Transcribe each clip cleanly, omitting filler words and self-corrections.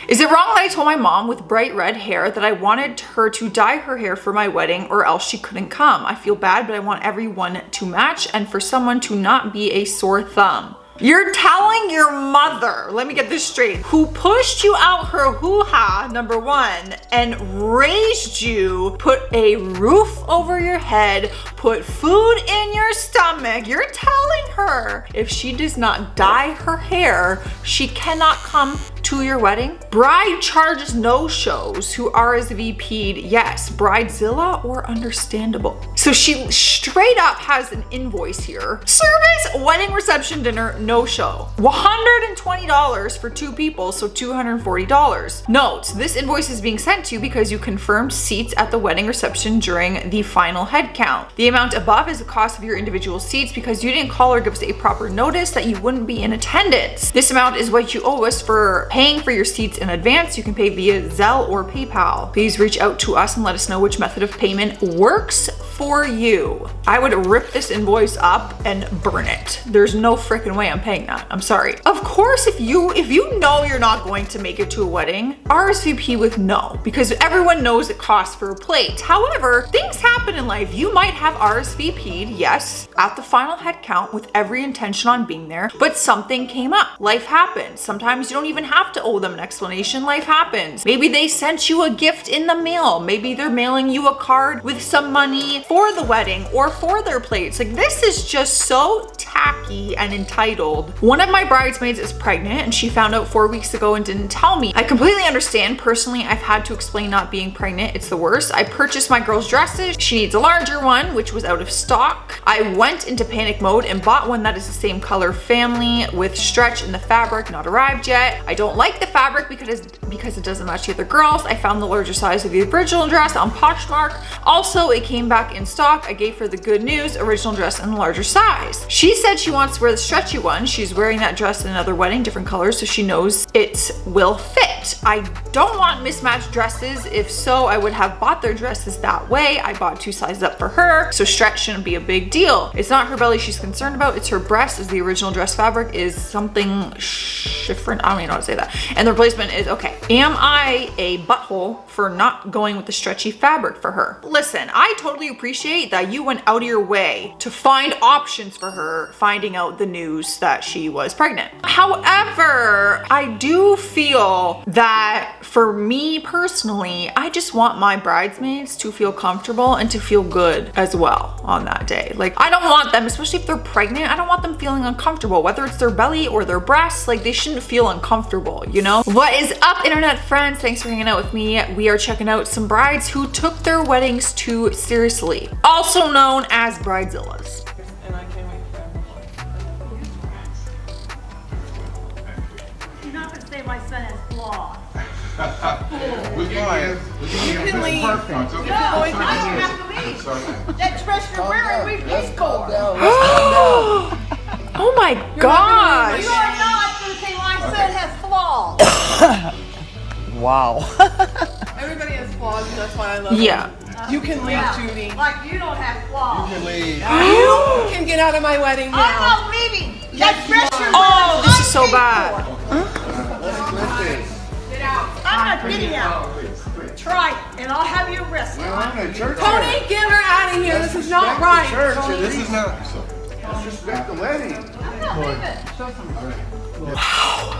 Is it wrong that I told my mom with bright red hair that I wanted her to dye her hair for my wedding or else she couldn't come? I feel bad, but I want everyone to match and for someone to not be a sore thumb. You're telling your mother, let me get this straight, who pushed you out her hoo-ha, number one, and raised you, put a roof over your head, put food in your stomach. You're telling her if she does not dye her hair, she cannot come to your wedding? Bride charges no-shows who RSVP'd, yes, Bridezilla or understandable. So she straight up has an invoice here. Service, wedding reception dinner, no-show. $120 for 2 people, so $240. Note, this invoice is being sent to you because you confirmed seats at the wedding reception during the final head count. The amount above is the cost of your individual seats because you didn't call or give us a proper notice that you wouldn't be in attendance. This amount is what you owe us for paying for your seats in advance. You can pay via Zelle or PayPal. Please reach out to us and let us know which method of payment works for you. I would rip this invoice up and burn it. There's no freaking way I'm paying that. I'm sorry. Of course, if you know you're not going to make it to a wedding, RSVP with no, because everyone knows it costs for a plate. However, things happen in life. You might have RSVP'd, yes, at the final head count with every intention on being there, but something came up. Life happens. Sometimes you don't even have to owe them an explanation. Life happens. Maybe they sent you a gift in the mail. Maybe they're mailing you a card with some money for the wedding or for their plates. Like, this is just so tacky and entitled. One of my bridesmaids is pregnant and she found out 4 weeks ago and didn't tell me. I completely understand. Personally, I've had to explain not being pregnant. It's the worst. I purchased my girl's dresses. She needs a larger one, which was out of stock. I went into panic mode and bought one that is the same color family with stretch in the fabric, not arrived yet. I don't like the fabric because it doesn't match the other girls. I found the larger size of the original dress on Poshmark. Also, it came back in stock. I gave her the good news, original dress in the larger size. She said she wants to wear the stretchy one. She's wearing that dress in another wedding, different colors, so she knows it will fit. I don't want mismatched dresses. If so, I would have bought their dresses that way. I bought 2 sizes up for her, so stretch shouldn't be a big deal. It's not her belly she's concerned about, it's her breast, as the original dress fabric is something different. I don't even know how to say that. And the replacement is okay. Am I a butthole for not going with the stretchy fabric for her? Listen, I totally appreciate that you went out of your way to find options for her finding out the news that she was pregnant. However, I do feel that for me personally, I just want my bridesmaids to feel comfortable and to feel good as well on that day. Like, I don't want them, especially if they're pregnant, I don't want them feeling uncomfortable, whether it's their belly or their breasts. Like, they shouldn't feel uncomfortable, you know? What is up, internet friends? Thanks for hanging out with me. We are checking out some brides who took their weddings too seriously, also known as bridezillas. And I can't wait for You're not gonna say my son has flaws. You can leave. No, I don't have to leave. That dress you're wearing, we paid for. Oh my gosh. You are not gonna say my son has flaws. Wow. Everybody has flaws, and that's why I love Yeah. them. You can leave, Judy. Like you don't have flaws. You can leave. You can get out of my wedding now. I'm not leaving. That dress you're wearing, Oh, this is so I paid bad. for. Get out. I'm not getting out. Try it, and I'll have your wrist. Tony, get her out of here. This is not right. Tony. This is not. Disrespect the wedding. I'm not leaving.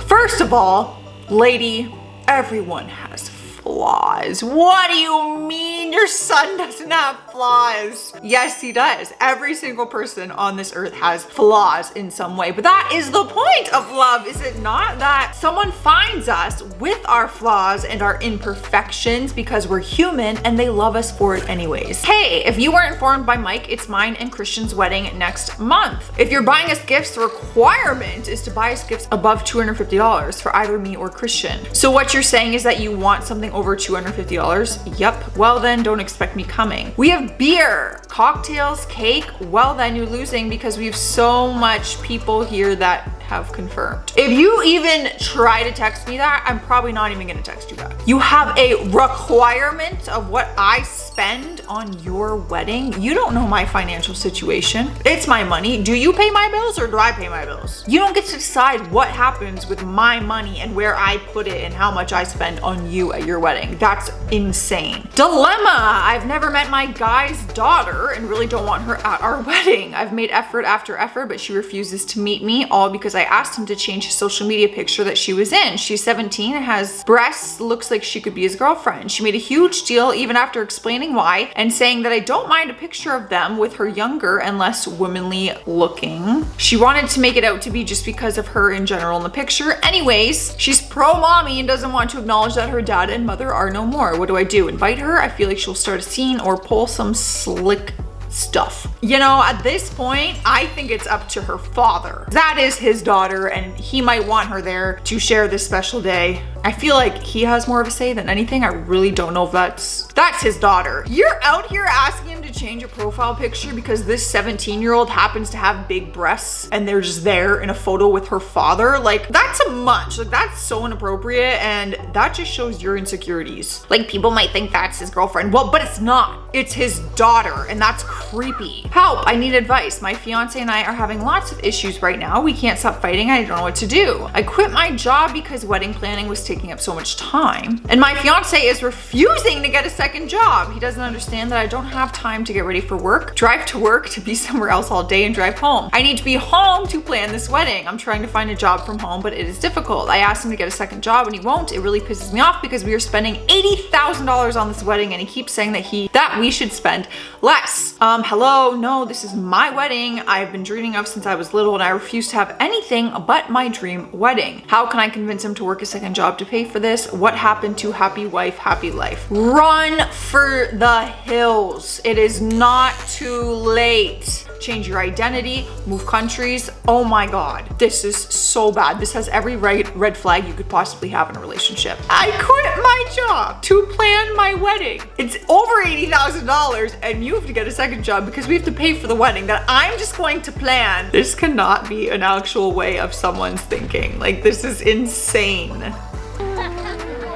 First of all, lady, everyone has flaws. What do you mean your son doesn't have flaws? Yes, he does. Every single person on this earth has flaws in some way, but that is the point of love, is it not? That someone finds us with our flaws and our imperfections because we're human and they love us for it anyways. Hey, if you weren't informed by Mike, it's mine and Christian's wedding next month. If you're buying us gifts, the requirement is to buy us gifts above $250 for either me or Christian. So what you're saying is that you want something over $250? Yep. Well then, don't expect me coming. We have beer, cocktails, cake. Well then, you're losing because we have so much people here that have confirmed. If you even try to text me that, I'm probably not even gonna text you back. You have a requirement of what I spend on your wedding. You don't know my financial situation. It's my money. Do you pay my bills or do I pay my bills? You don't get to decide what happens with my money and where I put it and how much I spend on you at your wedding. That's insane. Dilemma. I've never met my guy's daughter and really don't want her at our wedding. I've made effort after effort, but she refuses to meet me, all because I asked him to change his social media picture that she was in. She's 17 and has breasts, looks like she could be his girlfriend. She made a huge deal even after explaining why and saying that I don't mind a picture of them with her younger and less womanly looking. She wanted to make it out to be just because of her in general in the picture. Anyways, she's pro mommy and doesn't want to acknowledge that her dad and mother are no more. What do I do? Invite her? I feel like she'll start a scene or pull some slick stuff. You know, at this point, I think it's up to her father. That is his daughter and he might want her there to share this special day. I feel like he has more of a say than anything. I really don't know if that's his daughter. You're out here asking him to change a profile picture because this 17-year-old happens to have big breasts and they're just there in a photo with her father. Like, that's a much. Like, that's so inappropriate and that just shows your insecurities. Like, people might think that's his girlfriend. Well, but it's not. It's his daughter and that's creepy. Help, I need advice. My fiance and I are having lots of issues right now. We can't stop fighting. I don't know what to do. I quit my job because wedding planning was taking up so much time. And my fiance is refusing to get a second job. He doesn't understand that I don't have time to get ready for work, drive to work, to be somewhere else all day and drive home. I need to be home to plan this wedding. I'm trying to find a job from home, but it is difficult. I asked him to get a second job and he won't. It really pisses me off because we are spending $80,000 on this wedding and he keeps saying that we should spend less. Hello, no, this is my wedding. I've been dreaming of since I was little and I refuse to have anything but my dream wedding. How can I convince him to work a second job to pay for this? What happened to happy wife, happy life? Run for the hills. It is not too late. Change your identity, move countries. Oh my God, this is so bad. This has every red flag you could possibly have in a relationship. I quit my job to plan my wedding. It's over $80,000 and you have to get a second job because we have to pay for the wedding that I'm just going to plan. This cannot be an actual way of someone's thinking. Like, this is insane.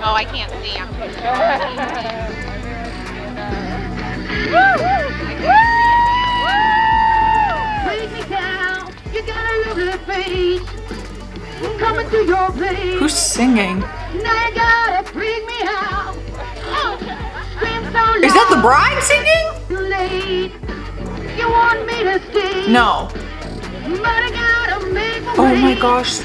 Oh, I can't see. Coming to your place. Who's singing? Now you gotta freak me out. Scream so loud. Is that the bride singing? Too late. You want me to stay. No. But I gotta make a Oh way. my gosh.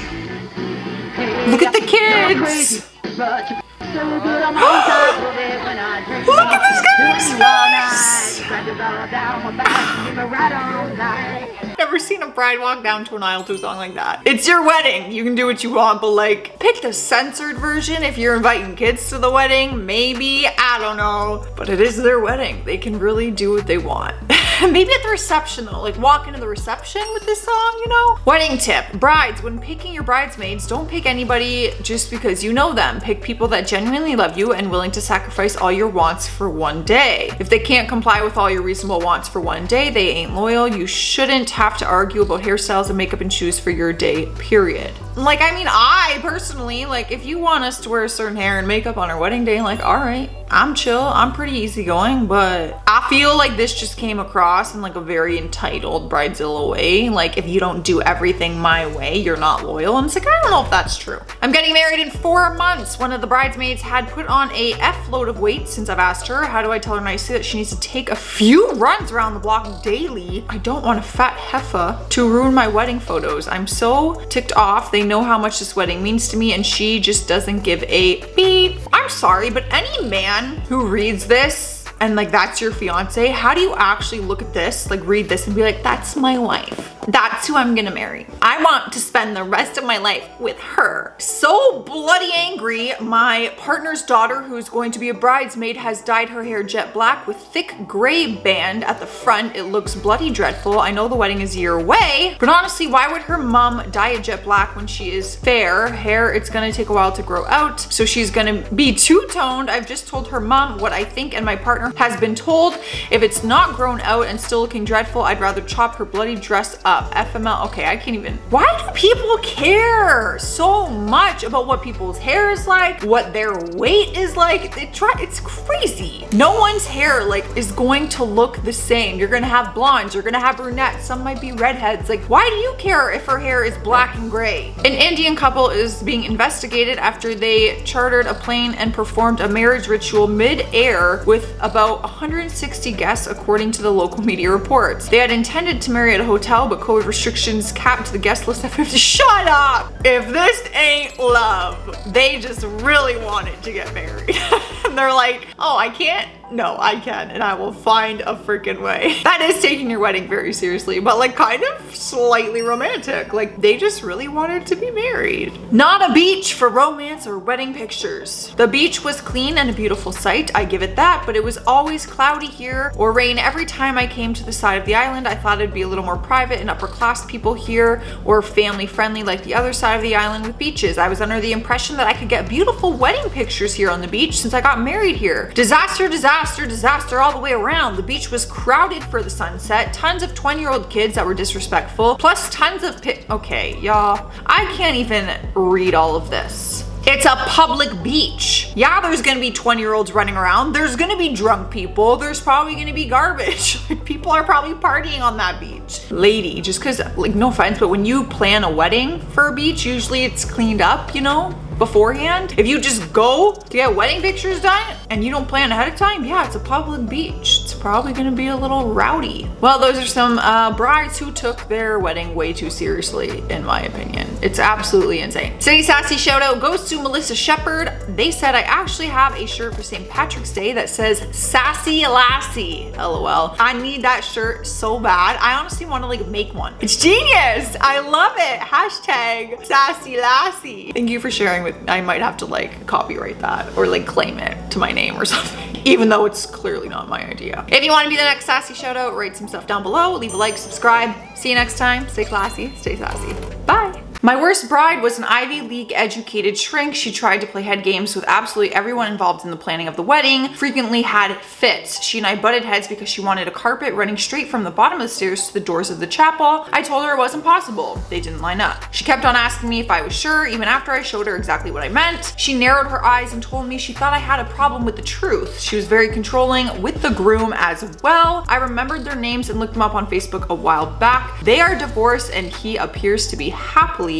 Look at the kids. But you're so good, I'm on top of it when I drink. Look at this guy's face. Crack it all down my back, give me right all night. Never seen a bride walk down to an aisle to a song like that. It's your wedding. You can do what you want, but like, pick the censored version if you're inviting kids to the wedding. Maybe, I don't know. But it is their wedding. They can really do what they want. Maybe at the reception though, like walk into the reception with this song, you know? Wedding tip, brides, when picking your bridesmaids, don't pick anybody just because you know them. Pick people that genuinely love you and willing to sacrifice all your wants for one day. If they can't comply with all your reasonable wants for one day, they ain't loyal. You shouldn't have to argue about hairstyles and makeup and shoes for your day, period. Like, I mean, I personally, like, if you want us to wear a certain hair and makeup on our wedding day, like, all right, I'm chill, I'm pretty easygoing, but I feel like this just came across in like a very entitled bridezilla way. Like, if you don't do everything my way, you're not loyal. And it's like, I don't know if that's true. I'm getting married in 4 months. One of the bridesmaids had put on a F load of weight since I've asked her. How do I tell her nicely that she needs to take a few runs around the block daily? I don't want a fat heifer to ruin my wedding photos. I'm so ticked off. They know how much this wedding means to me and she just doesn't give a beep. I'm sorry, but any man who reads this and like that's your fiance, how do you actually look at this, like read this and be like, that's my wife. That's who I'm gonna marry. I want to spend the rest of my life with her. So bloody angry, my partner's daughter, who's going to be a bridesmaid, has dyed her hair jet black with thick gray band at the front. It looks bloody dreadful. I know the wedding is a year away, but honestly, why would her mom dye it jet black when she is fair hair? It's gonna take a while to grow out, so she's gonna be two-toned. I've just told her mom what I think and my partner has been told. If it's not grown out and still looking dreadful, I'd rather chop her bloody dress up. up. FML. Okay, I can't even. Why do people care so much about what people's hair is like, what their weight is like? It's crazy. No one's hair like is going to look the same. You're gonna have blondes, you're gonna have brunettes, some might be redheads. Like, why do you care if her hair is black and gray? An Indian couple is being investigated after they chartered a plane and performed a marriage ritual mid-air with about 160 guests, according to the local media reports. They had intended to marry at a hotel, but COVID restrictions capped the guest list at 50. Shut up! If this ain't love, they just really wanted to get married. And they're like, oh, I can't? No, I can, and I will find a freaking way. That is taking your wedding very seriously, but like kind of slightly romantic. Like they just really wanted to be married. Not a beach for romance or wedding pictures. The beach was clean and a beautiful sight, I give it that, but it was always cloudy here or rain every time I came to the side of the island. I thought it'd be a little more private and upper class people here or family friendly like the other side of the island with beaches. I was under the impression that I could get beautiful wedding pictures here on the beach since I got married here. Disaster, disaster, disaster all the way around. The beach was crowded for the sunset. Tons of 20-year-old kids that were disrespectful, plus tons of okay, y'all, I can't even read all of this. It's a public beach. Yeah, there's gonna be 20-year-olds running around. There's gonna be drunk people. There's probably gonna be garbage. People are probably partying on that beach. Lady, just cause, like, no offense, but when you plan a wedding for a beach, usually it's cleaned up, you know, beforehand. If you just go to get wedding pictures done and you don't plan ahead of time, yeah, it's a public beach. It's probably gonna be a little rowdy. Well, those are some brides who took their wedding way too seriously, in my opinion. It's absolutely insane. City Sassy shout out goes to Melissa Shepherd. They said, I actually have a shirt for St. Patrick's Day that says Sassy Lassie, LOL. I need that shirt so bad. I honestly want to like make one. It's genius. I love it. Hashtag Sassy Lassie. Thank you for sharing with me. I might have to like copyright that or like claim it to my name or something, even though it's clearly not my idea. If you want to be the next Sassy shout out, write some stuff down below, leave a like, subscribe. See you next time. Stay classy, stay sassy. Bye. My worst bride was an Ivy League educated shrink. She tried to play head games with absolutely everyone involved in the planning of the wedding, frequently had fits. She and I butted heads because she wanted a carpet running straight from the bottom of the stairs to the doors of the chapel. I told her it wasn't possible. They didn't line up. She kept on asking me if I was sure, even after I showed her exactly what I meant. She narrowed her eyes and told me she thought I had a problem with the truth. She was very controlling with the groom as well. I remembered their names and looked them up on Facebook a while back. They are divorced and he appears to be happily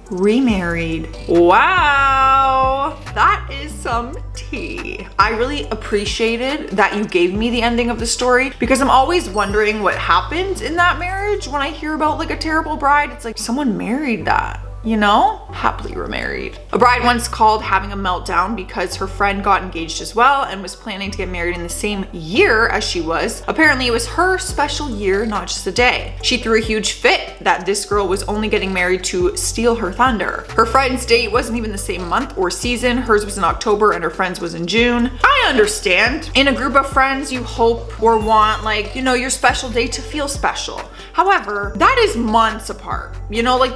remarried. Wow, that is some tea. I really appreciated that you gave me the ending of the story because I'm always wondering what happened in that marriage. When I hear about like a terrible bride, it's like someone married that, you know? Happily remarried. A bride once called having a meltdown because her friend got engaged as well and was planning to get married in the same year as she was. Apparently it was her special year, not just a day. She threw a huge fit that this girl was only getting married to steal her thunder. Her friend's date wasn't even the same month or season. Hers was in October and her friend's was in June. I understand. In a group of friends, you hope or want like, you know, your special day to feel special. However, that is months apart. You know, like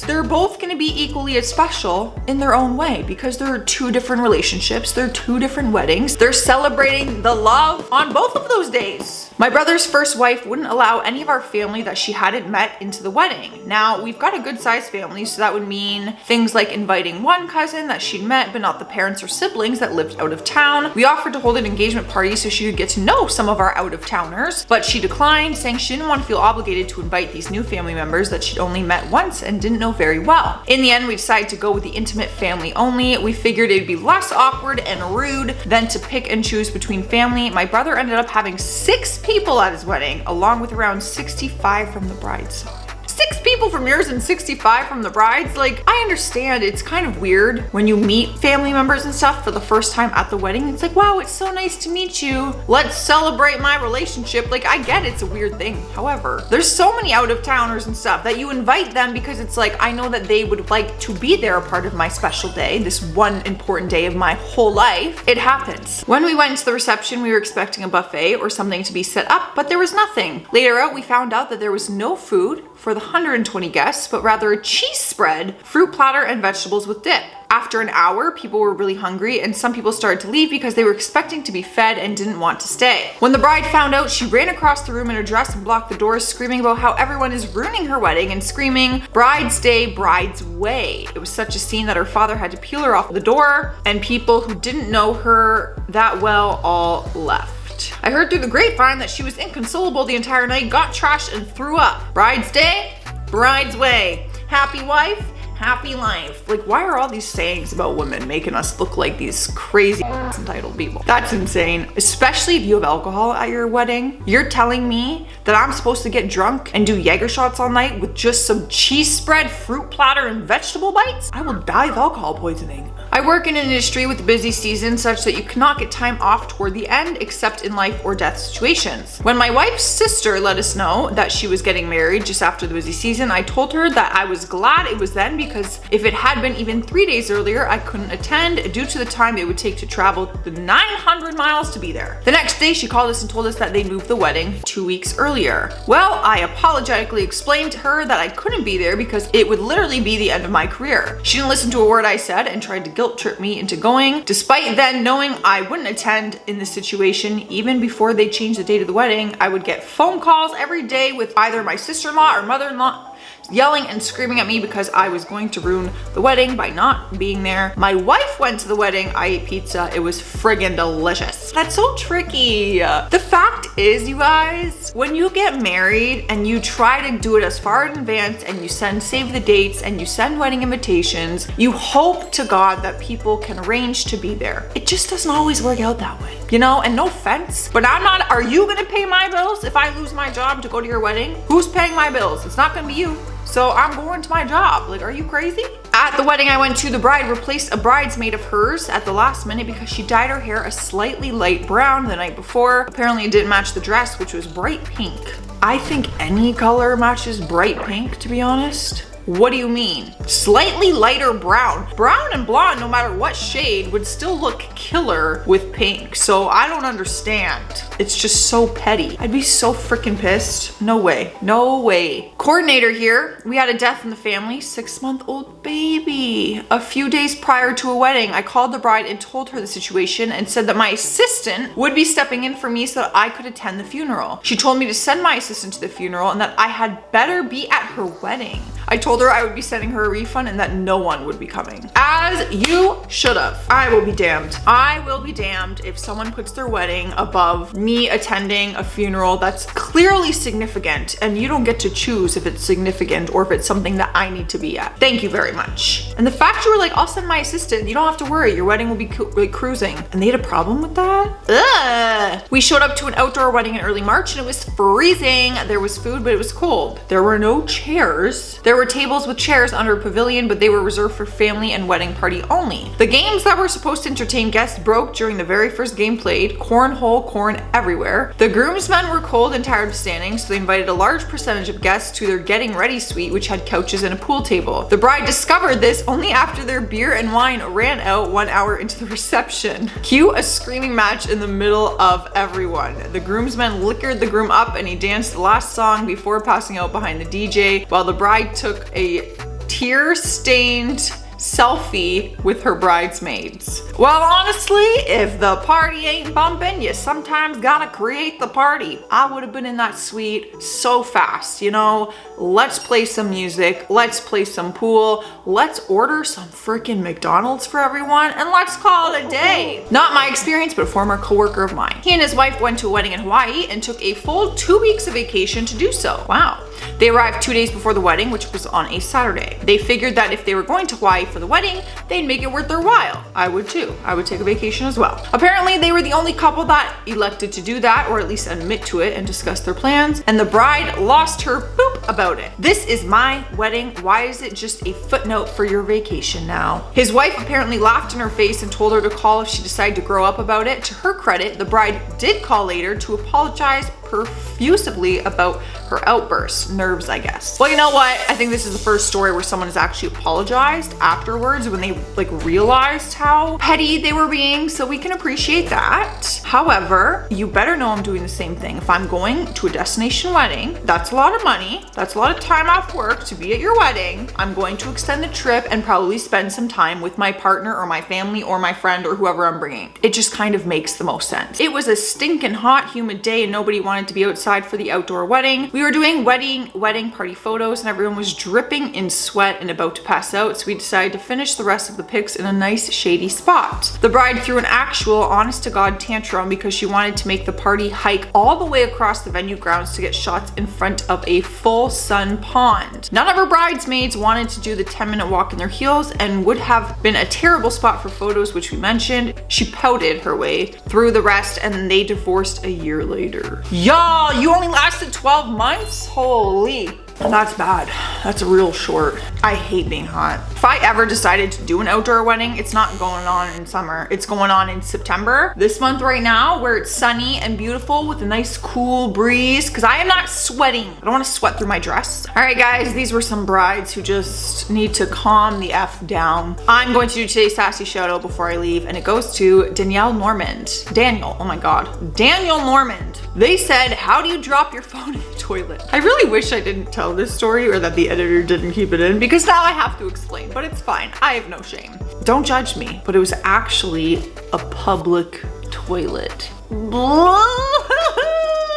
they're both gonna be equally as special in their own way because they're two different relationships, they're two different weddings, they're celebrating the love on both of those days. My brother's first wife wouldn't allow any of our family that she hadn't met into the wedding. Now, we've got a good sized family, so that would mean things like inviting one cousin that she'd met, but not the parents or siblings that lived out of town. We offered to hold an engagement party so she could get to know some of our out of towners, but she declined, saying she didn't want to feel obligated to invite these new family members that she'd only met once and didn't know very well. In the end, we decided to go with the intimate family only. We figured it'd be less awkward and rude than to pick and choose between family. My brother ended up having 6 people at his wedding, along with around 65 from the bride's side. 6 people from yours and 65 from the bride's. Like, I understand it's kind of weird when you meet family members and stuff for the first time at the wedding. It's like, wow, it's so nice to meet you. Let's celebrate my relationship. Like, I get it's a weird thing. However, there's so many out of towners and stuff that you invite them because it's like, I know that they would like to be there, a part of my special day, this one important day of my whole life. It happens. When we went to the reception, we were expecting a buffet or something to be set up, but there was nothing. Later out, we found out that there was no food for the 120 guests, but rather a cheese spread, fruit platter, and vegetables with dip. After an hour, people were really hungry and some people started to leave because they were expecting to be fed and didn't want to stay. When the bride found out, she ran across the room in her dress and blocked the doors, screaming about how everyone is ruining her wedding and screaming, "Bride's day, bride's way." It was such a scene that her father had to peel her off the door, and people who didn't know her that well all left. I heard through the grapevine that she was inconsolable the entire night, got trashed, and threw up. Bride's day, bride's way. Happy wife, happy life. Like, why are all these sayings about women making us look like these crazy entitled people? That's insane. Especially if you have alcohol at your wedding. You're telling me that I'm supposed to get drunk and do Jaeger shots all night with just some cheese spread, fruit platter, and vegetable bites? I will die of alcohol poisoning. I work in an industry with a busy season such that you cannot get time off toward the end except in life or death situations. When my wife's sister let us know that she was getting married just after the busy season, I told her that I was glad it was then, because if it had been even 3 days earlier, I couldn't attend due to the time it would take to travel the 900 miles to be there. The next day, she called us and told us that they moved the wedding 2 weeks earlier. Well, I apologetically explained to her that I couldn't be there because it would literally be the end of my career. She didn't listen to a word I said and tried to guilt trip me into going, despite then knowing I wouldn't attend in this situation. Even before they changed the date of the wedding, I would get phone calls every day with either my sister-in-law or mother-in-law yelling and screaming at me because I was going to ruin the wedding by not being there. My wife went to the wedding, I ate pizza, it was friggin' delicious. That's so tricky. The fact is, you guys, when you get married and you try to do it as far in advance and you save the dates and you send wedding invitations, you hope to God that people can arrange to be there. It just doesn't always work out that way, you know? And no offense, but are you gonna pay my bills if I lose my job to go to your wedding? Who's paying my bills? It's not gonna be you. So I'm going to my job. Like, are you crazy? At the wedding I went to, the bride replaced a bridesmaid of hers at the last minute because she dyed her hair a slightly light brown the night before. Apparently it didn't match the dress, which was bright pink. I think any color matches bright pink, to be honest. What do you mean? Slightly lighter brown. Brown and blonde, no matter what shade, would still look killer with pink. So I don't understand. It's just so petty. I'd be so freaking pissed. No way. No way. Coordinator here. We had a death in the family. 6-month-old baby. A few days prior to a wedding, I called the bride and told her the situation and said that my assistant would be stepping in for me so that I could attend the funeral. She told me to send my assistant to the funeral and that I had better be at her wedding. I told her I would be sending her a refund and that no one would be coming. As you should have. I will be damned. I will be damned if someone puts their wedding above me attending a funeral that's clearly significant and you don't get to choose if it's significant or if it's something that I need to be at. Thank you very much. And the fact you were like, I'll send my assistant, you don't have to worry, your wedding will be cruising. And they had a problem with that? Ugh. We showed up to an outdoor wedding in early March and it was freezing. There was food, but it was cold. There were no chairs. There were tables with chairs under a pavilion, but they were reserved for family and wedding party only. The games that were supposed to entertain guests broke during the very first game played. Cornhole, corn everywhere. The groomsmen were cold and tired of standing, so they invited a large percentage of guests to their getting ready suite, which had couches and a pool table. The bride discovered this only after their beer and wine ran out 1 hour into the reception. Cue a screaming match in the middle of everyone. The groomsmen liquored the groom up and he danced the last song before passing out behind the DJ, while the bride took a tear-stained selfie with her bridesmaids. Well, honestly, if the party ain't bumping, you sometimes gotta create the party. I would have been in that suite so fast, you know? Let's play some music, let's play some pool, let's order some freaking McDonald's for everyone, and let's call it a day. Not my experience, but a former coworker of mine. He and his wife went to a wedding in Hawaii and took a full 2 weeks of vacation to do so. Wow. They arrived 2 days before the wedding, which was on a Saturday. They figured that if they were going to Hawaii for the wedding, they'd make it worth their while. I would too. I would take a vacation as well. Apparently, they were the only couple that elected to do that, or at least admit to it and discuss their plans, and the bride lost her boop about it. This is my wedding. Why is it just a footnote for your vacation now? His wife apparently laughed in her face and told her to call if she decided to grow up about it. To her credit, the bride did call later to apologize profusely about her outburst. Nerves, I guess. Well, you know what? I think this is the first story where someone has actually apologized afterwards when they realized how petty they were being, so we can appreciate that. However, you better know I'm doing the same thing. If I'm going to a destination wedding, that's a lot of money. That's a lot of time off work to be at your wedding. I'm going to extend the trip and probably spend some time with my partner or my family or my friend or whoever I'm bringing. It just kind of makes the most sense. It was a stinking hot, humid day and nobody wanted to be outside for the outdoor wedding. We were doing wedding party photos and everyone was dripping in sweat and about to pass out, so we decided to finish the rest of the pics in a nice shady spot. The bride threw an actual honest to God tantrum because she wanted to make the party hike all the way across the venue grounds to get shots in front of a full sun pond. None of her bridesmaids wanted to do the 10-minute walk in their heels and would have been a terrible spot for photos, which we mentioned. She pouted her way through the rest and they divorced a year later. Y'all, you only lasted 12 months? Holy. That's bad. That's real short. I hate being hot. If I ever decided to do an outdoor wedding, it's not going on in summer. It's going on in September. This month right now, where it's sunny and beautiful with a nice cool breeze, because I am not sweating. I don't want to sweat through my dress. All right, guys, these were some brides who just need to calm the F down. I'm going to do today's Sassy shout out before I leave, and it goes to Danielle Normand. Daniel, oh my God. Daniel Normand. They said, how do you drop your phone in the toilet? I really wish I didn't tell this story or that the editor didn't keep it in because now I have to explain, but it's fine. I have no shame. Don't judge me, but it was actually a public toilet.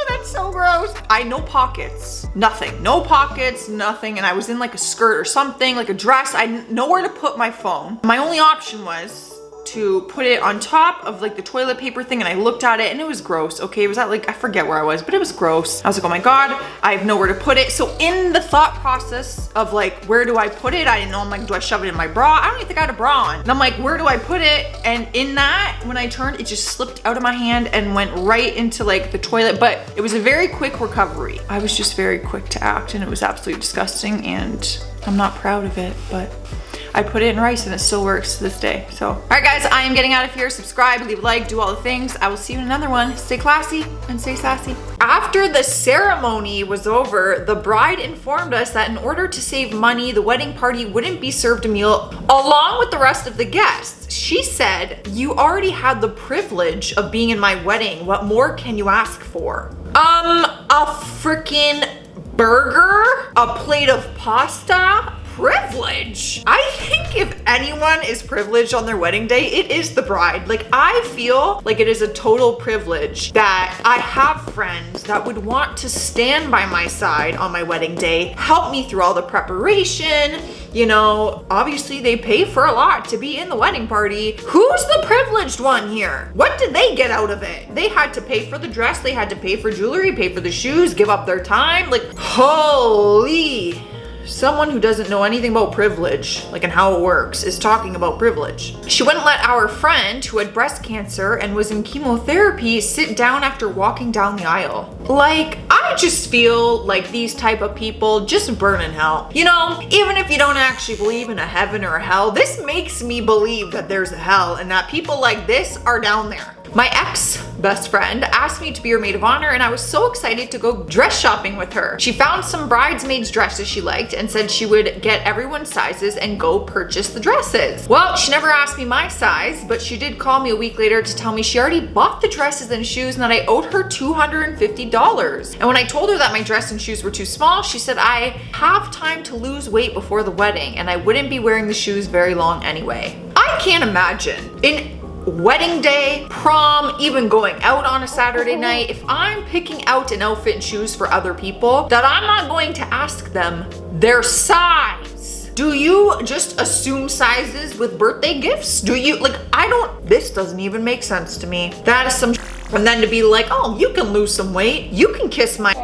That's so gross. No pockets, nothing, no pockets, nothing. And I was in like a skirt or something, like a dress. I had nowhere to put my phone. My only option was to put it on top of like the toilet paper thing, and I looked at it and it was gross. Okay, it was at like, I forget where I was, but it was gross. I was like, oh my God, I have nowhere to put it. So in the thought process of like, where do I put it? I didn't know, I'm like, do I shove it in my bra? I don't even think I had a bra on. And I'm like, where do I put it? And in that, when I turned, it just slipped out of my hand and went right into like the toilet, but it was a very quick recovery. I was just very quick to act and it was absolutely disgusting and I'm not proud of it, but I put it in rice and it still works to this day. So, all right guys, I am getting out of here. Subscribe, leave a like, do all the things. I will see you in another one. Stay classy and stay sassy. After the ceremony was over, the bride informed us that in order to save money, the wedding party wouldn't be served a meal along with the rest of the guests. She said, you already had the privilege of being in my wedding. What more can you ask for? A freaking burger? A plate of pasta? Privilege. I think if anyone is privileged on their wedding day, it is the bride. Like, I feel like it is a total privilege that I have friends that would want to stand by my side on my wedding day, help me through all the preparation. You know, obviously they pay for a lot to be in the wedding party. Who's the privileged one here? What did they get out of it? They had to pay for the dress, they had to pay for jewelry, pay for the shoes, give up their time. Like, holy. Someone who doesn't know anything about privilege, like and how it works, is talking about privilege. She wouldn't let our friend who had breast cancer and was in chemotherapy sit down after walking down the aisle. Like, I just feel like these type of people just burn in hell. You know, even if you don't actually believe in a heaven or a hell, this makes me believe that there's a hell and that people like this are down there. My ex-best friend asked me to be her maid of honor and I was so excited to go dress shopping with her. She found some bridesmaids dresses she liked and said she would get everyone's sizes and go purchase the dresses. Well, she never asked me my size, but she did call me a week later to tell me she already bought the dresses and shoes and that I owed her $250. And when I told her that my dress and shoes were too small, she said I have time to lose weight before the wedding and I wouldn't be wearing the shoes very long anyway. I can't imagine. Wedding day, prom, even going out on a Saturday night, if I'm picking out an outfit and shoes for other people, that I'm not going to ask them their size. Do you just assume sizes with birthday gifts? Do you, like, this doesn't even make sense to me. That is some and then to be like, oh, you can lose some weight, you can kiss my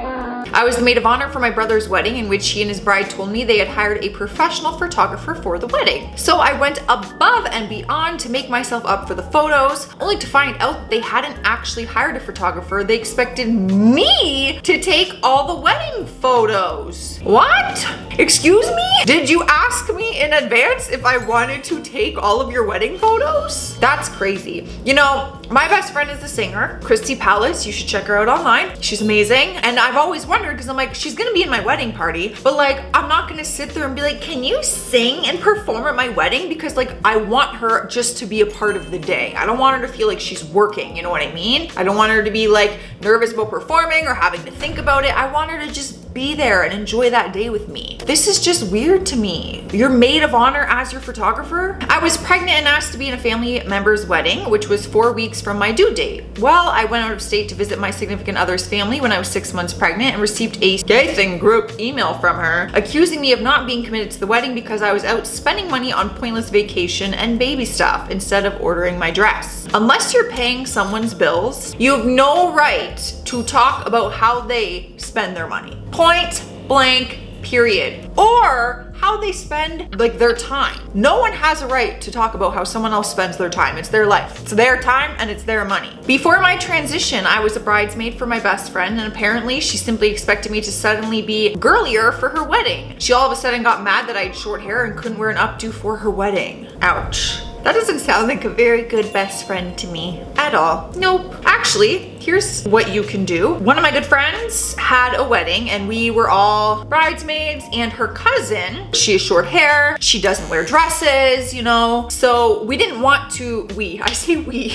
I was the maid of honor for my brother's wedding, in which he and his bride told me they had hired a professional photographer for the wedding. So I went above and beyond to make myself up for the photos, only to find out that they hadn't actually hired a photographer. They expected me to take all the wedding photos. What? Excuse me? Did you ask me in advance if I wanted to take all of your wedding photos? That's crazy. You know, my best friend is a singer, Christy Palace. You should check her out online. She's amazing. And I've always wondered, because I'm like, she's gonna be in my wedding party, but like, I'm not gonna sit there and be like, can you sing and perform at my wedding? Because like, I want her just to be a part of the day. I don't want her to feel like she's working, you know what I mean? I don't want her to be like nervous about performing or having to think about it. I want her to just be there and enjoy that day with me. This is just weird to me. Your maid of honor as your photographer? I was pregnant and asked to be in a family member's wedding, which was 4 weeks from my due date. Well, I went out of state to visit my significant other's family when I was 6 months pregnant and received a scathing group email from her accusing me of not being committed to the wedding because I was out spending money on pointless vacation and baby stuff instead of ordering my dress. Unless you're paying someone's bills, you have no right to talk about how they spend their money. Point blank, period. Or how they spend like their time. No one has a right to talk about how someone else spends their time. It's their life. It's their time and it's their money. Before my transition, I was a bridesmaid for my best friend, and apparently she simply expected me to suddenly be girlier for her wedding. She all of a sudden got mad that I had short hair and couldn't wear an updo for her wedding. Ouch. That doesn't sound like a very good best friend to me at all. Nope. Actually, here's what you can do. One of my good friends had a wedding and we were all bridesmaids, and her cousin, she has short hair, she doesn't wear dresses, you know? So we didn't want to, I say we,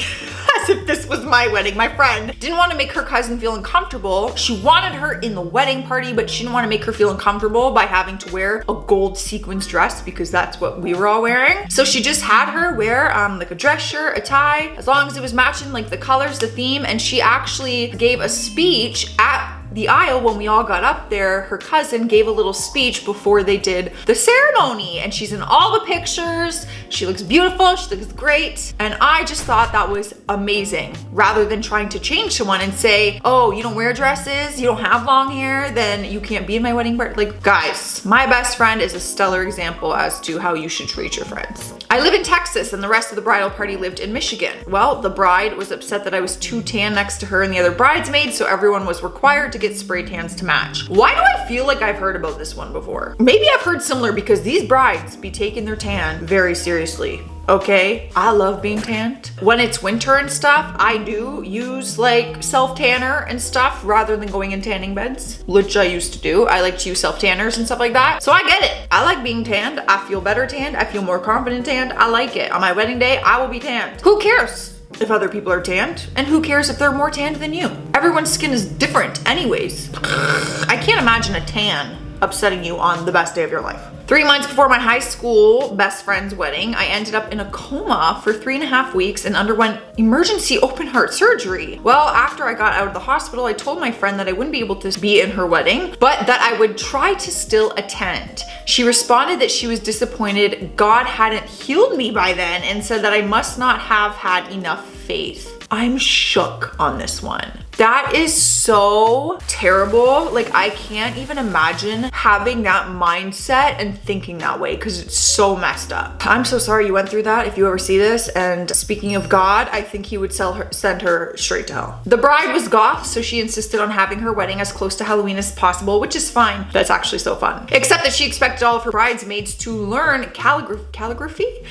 as if this was my wedding. My friend didn't want to make her cousin feel uncomfortable. She wanted her in the wedding party, but she didn't want to make her feel uncomfortable by having to wear a gold sequins dress because that's what we were all wearing. So she just had her wear like a dress shirt, a tie, as long as it was matching like the colors, the theme. And she actually gave a speech at the aisle when we all got up there. Her cousin gave a little speech before they did the ceremony, and she's in all the pictures. She looks beautiful, she looks great, and I just thought that was amazing. Rather than trying to change someone and say, oh, you don't wear dresses, you don't have long hair, then you can't be in my wedding party. Like, guys, my best friend is a stellar example as to how you should treat your friends. I live in Texas and the rest of the bridal party lived in Michigan. Well, the bride was upset that I was too tan next to her and the other bridesmaids, so everyone was required to get spray tans to match. Why do I feel like I've heard about this one before? Maybe I've heard similar because these brides be taking their tan very seriously. Okay, I love being tanned. When it's winter and stuff, I do use like self-tanner and stuff rather than going in tanning beds, which I used to do. I like to use self-tanners and stuff like that. So I get it. I like being tanned. I feel better tanned. I feel more confident tanned. I like it. On my wedding day, I will be tanned. Who cares if other people are tanned? And who cares if they're more tanned than you? Everyone's skin is different anyways. I can't imagine a tan upsetting you on the best day of your life. 3 months before my high school best friend's wedding, I ended up in a coma for 3.5 weeks and underwent emergency open heart surgery. Well, after I got out of the hospital, I told my friend that I wouldn't be able to be in her wedding, but that I would try to still attend. She responded that she was disappointed God hadn't healed me by then and said that I must not have had enough faith. I'm shook on this one. That is so terrible. Like, I can't even imagine having that mindset and thinking that way because it's so messed up. I'm so sorry you went through that if you ever see this. And speaking of God, I think he would send her straight to hell. The bride was goth, so she insisted on having her wedding as close to Halloween as possible, which is fine. That's actually so fun. Except that she expected all of her bridesmaids to learn calligraphy?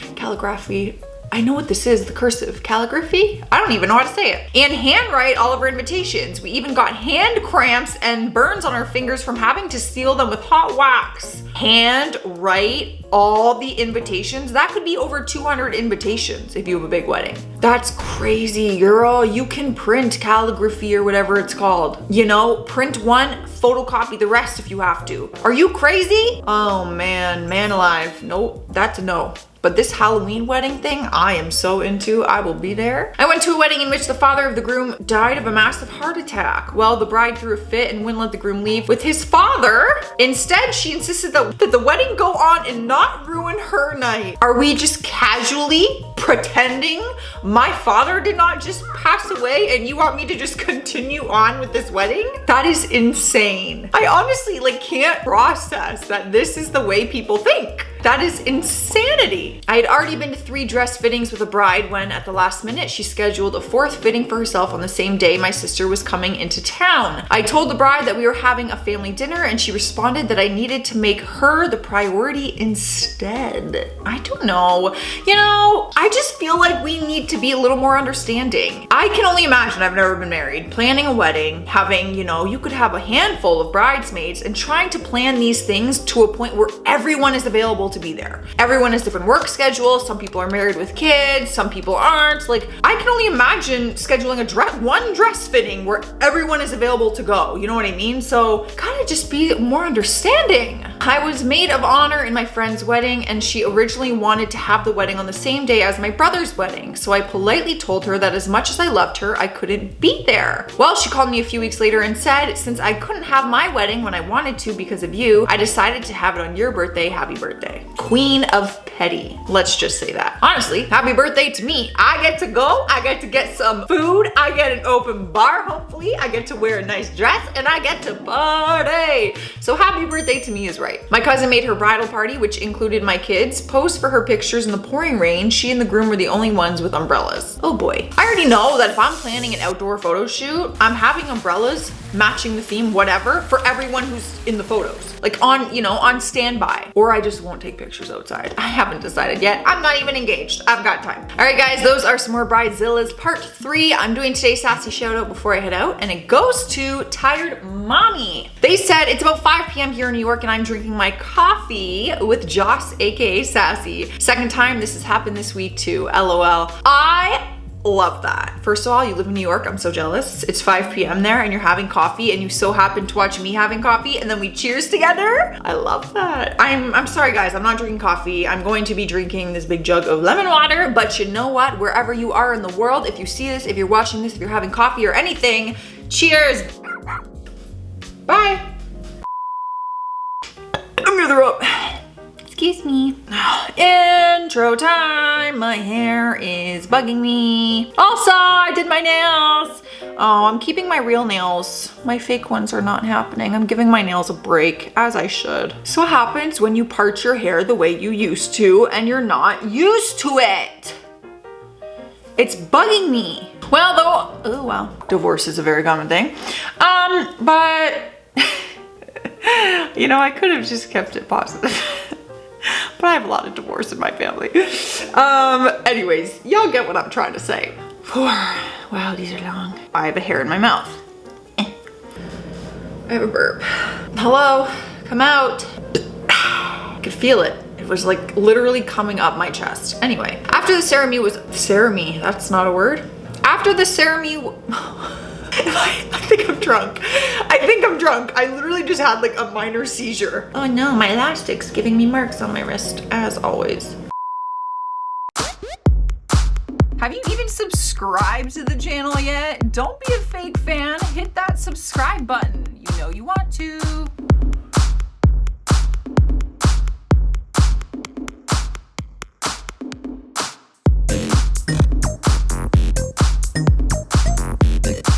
I know what this is, the cursive. Calligraphy? I don't even know how to say it. And handwrite all of our invitations. We even got hand cramps and burns on our fingers from having to seal them with hot wax. Handwrite all the invitations. That could be over 200 invitations if you have a big wedding. That's crazy, girl. You can print calligraphy or whatever it's called. You know, print one, photocopy the rest if you have to. Are you crazy? Oh man, man alive. Nope, that's a no. But this Halloween wedding thing, I am so into. I will be there. I went to a wedding in which the father of the groom died of a massive heart attack. Well, the bride threw a fit and wouldn't let the groom leave with his father. Instead, she insisted that the wedding go on and not ruin her night. Are we just casually pretending my father did not just pass away and you want me to just continue on with this wedding? That is insane. I honestly can't process that this is the way people think. That is insanity. I had already been to 3 dress fittings with a bride when at the last minute she scheduled a 4th fitting for herself on the same day my sister was coming into town. I told the bride that we were having a family dinner and she responded that I needed to make her the priority instead. I don't know. You know, I just feel like we need to be a little more understanding. I can only imagine, I've never been married, planning a wedding, having, you could have a handful of bridesmaids and trying to plan these things to a point where everyone is available able to be there. Everyone has different work schedules. Some people are married with kids, some people aren't. Like, I can only imagine scheduling one dress fitting where everyone is available to go. You know what I mean? So kind of just be more understanding. I was maid of honor in my friend's wedding, and she originally wanted to have the wedding on the same day as my brother's wedding. So I politely told her that as much as I loved her, I couldn't be there. Well, she called me a few weeks later and said, since I couldn't have my wedding when I wanted to because of you, I decided to have it on your birthday. Happy birthday. Queen of petty. Let's just say that. Honestly, happy birthday to me. I get to go, I get to get some food, I get an open bar, hopefully, I get to wear a nice dress, and I get to party. So happy birthday to me is right. My cousin made her bridal party, which included my kids, posed for her pictures in the pouring rain. She and the groom were the only ones with umbrellas. Oh boy. I already know that if I'm planning an outdoor photo shoot, I'm having umbrellas matching the theme, whatever, for everyone who's in the photos. Like on, you know, on standby. Or I just won't take pictures outside. I haven't decided yet. I'm not even engaged. I've got time. All right, guys, those are some more Bridezillas part 3. I'm doing today's sassy shout out before I head out, and it goes to Tired Mommy. They said it's about 5 p.m. here in New York, and I'm drinking my coffee with Joss, aka Sassy. Second time this has happened this week too. LOL. I love that. First of all, you live in New York. I'm so jealous. It's 5 p.m. there and you're having coffee, and you so happen to watch me having coffee, and then we cheers together. I love that. I'm sorry guys, I'm not drinking coffee. I'm going to be drinking this big jug of lemon water, but you know what? Wherever you are in the world, if you see this, if you're watching this, if you're having coffee or anything, cheers. Bye. I'm near the rope. Excuse me. Intro time. My hair is bugging me. Also, I did my nails. Oh, I'm keeping my real nails. My fake ones are not happening. I'm giving my nails a break, as I should. So what happens when you part your hair the way you used to and you're not used to it? It's bugging me. Well, though, oh well. Divorce is a very common thing. But you know, I could have just kept it positive. But I have a lot of divorce in my family. Anyways, y'all get what I'm trying to say. Wow, these are long. I have a hair in my mouth. I have a burp. Hello, come out. I could feel it. It was like literally coming up my chest. Anyway, after the ceremony was, ceremony, that's not a word. After the ceremony, I think I'm drunk. I think I'm drunk. I literally just had like a minor seizure. Oh no, my elastic's giving me marks on my wrist, as always. Have you even subscribed to the channel yet? Don't be a fake fan. Hit that subscribe button.